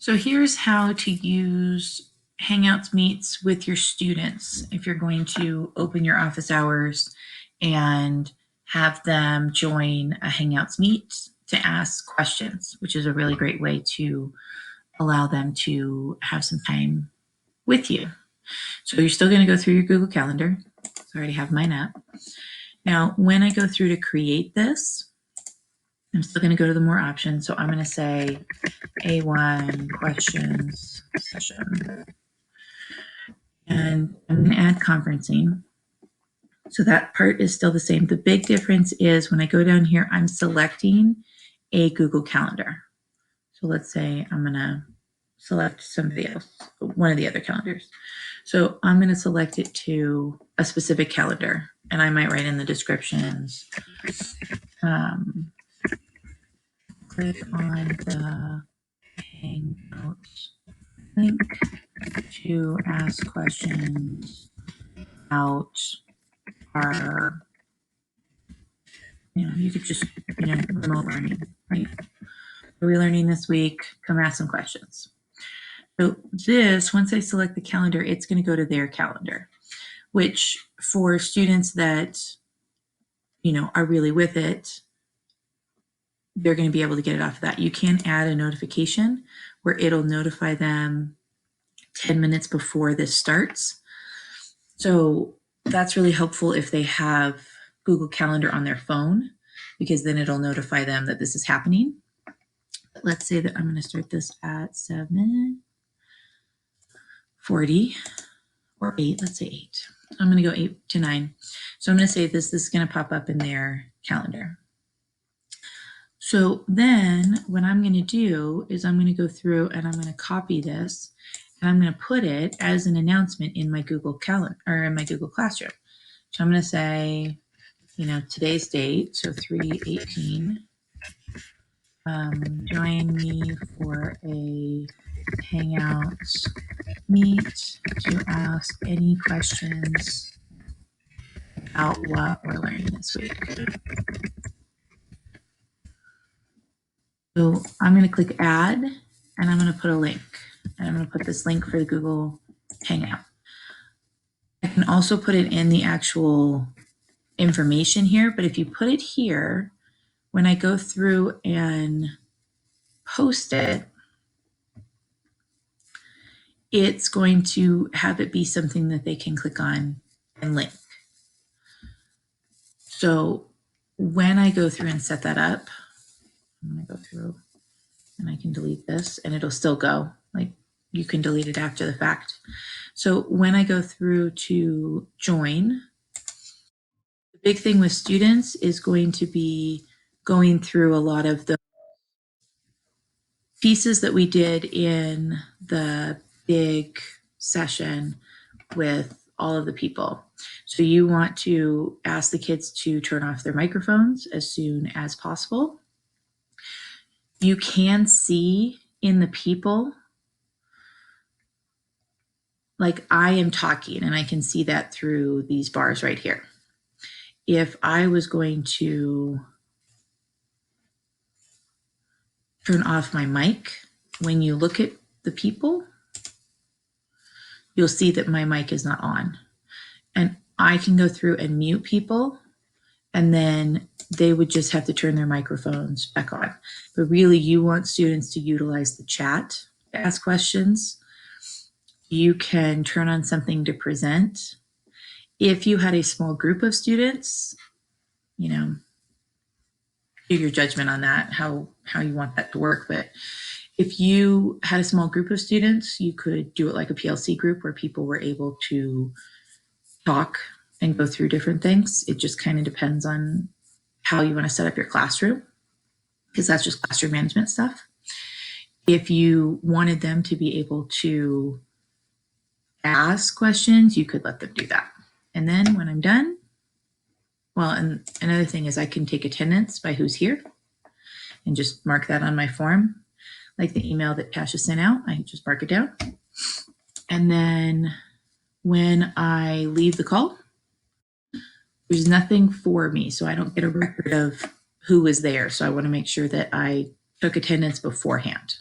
So here's how to use Hangouts Meets with your students if you're going to open your office hours and have them join a Hangouts Meet to ask questions, which is a really great way to allow them to have some time with you. So you're still going to go through your Google Calendar. So I already have mine up. Now, when I go through to create this, I'm still going to go to the more options. So I'm going to say A1 questions session. And I'm going to add conferencing. So that part is still the same. The big difference is when I go down here, I'm selecting a Google Calendar. So let's say I'm going to select somebody else, one of the other calendars. So I'm going to select it to a specific calendar, and I might write in the descriptions. Click on the Hangouts link to ask questions about our, you could just, remote learning, right? What are we learning this week? Come ask some questions. So this, once I select the calendar, it's going to go to their calendar, which for students that, are really with it, they're going to be able to get it off of that. You can add a notification where it'll notify them 10 minutes before this starts. So that's really helpful if they have Google Calendar on their phone, because then it'll notify them that this is happening. But let's say that I'm going to start this at 7:40 or 8. Let's say 8. I'm going to go 8 to 9. So I'm going to say this is going to pop up in their calendar. So then what I'm going to do is I'm going to go through and I'm going to copy this and I'm going to put it as an announcement in my Google Calendar or in my Google Classroom. So I'm going to say, today's date, so 3/18. Join me for a Hangouts Meet to ask any questions about what we're learning this week. So I'm going to click add and I'm going to put a link. And I'm going to put this link for the Google Hangout. I can also put it in the actual information here, but if you put it here, when I go through and post it, it's going to have it be something that they can click on and link. So when I go through and set that up, I'm going to go through and I can delete this and it'll still go. Like, you can delete it after the fact. So when I go through to join, the big thing with students is going to be going through a lot of the pieces that we did in the big session with all of the people. So you want to ask the kids to turn off their microphones as soon as possible. You can see in the people, like I am talking, and I can see that through these bars right here. If I was going to turn off my mic, when you look at the people, you'll see that my mic is not on. And I can go through and mute people, and then they would just have to turn their microphones back on. But really, you want students to utilize the chat to ask questions. You can turn on something to present. If you had a small group of students, do your judgment on that, how you want that to work. But if you had a small group of students, you could do it like a PLC group where people were able to talk and go through different things. It just kind of depends on how you want to set up your classroom, because that's just classroom management stuff. If you wanted them to be able to ask questions, you could let them do that. And then when I'm done, well, and another thing is I can take attendance by who's here and just mark that on my form, like the email that Tasha sent out. I just mark it down. And then when I leave the call, there's nothing for me, so I don't get a record of who was there. So I want to make sure that I took attendance beforehand.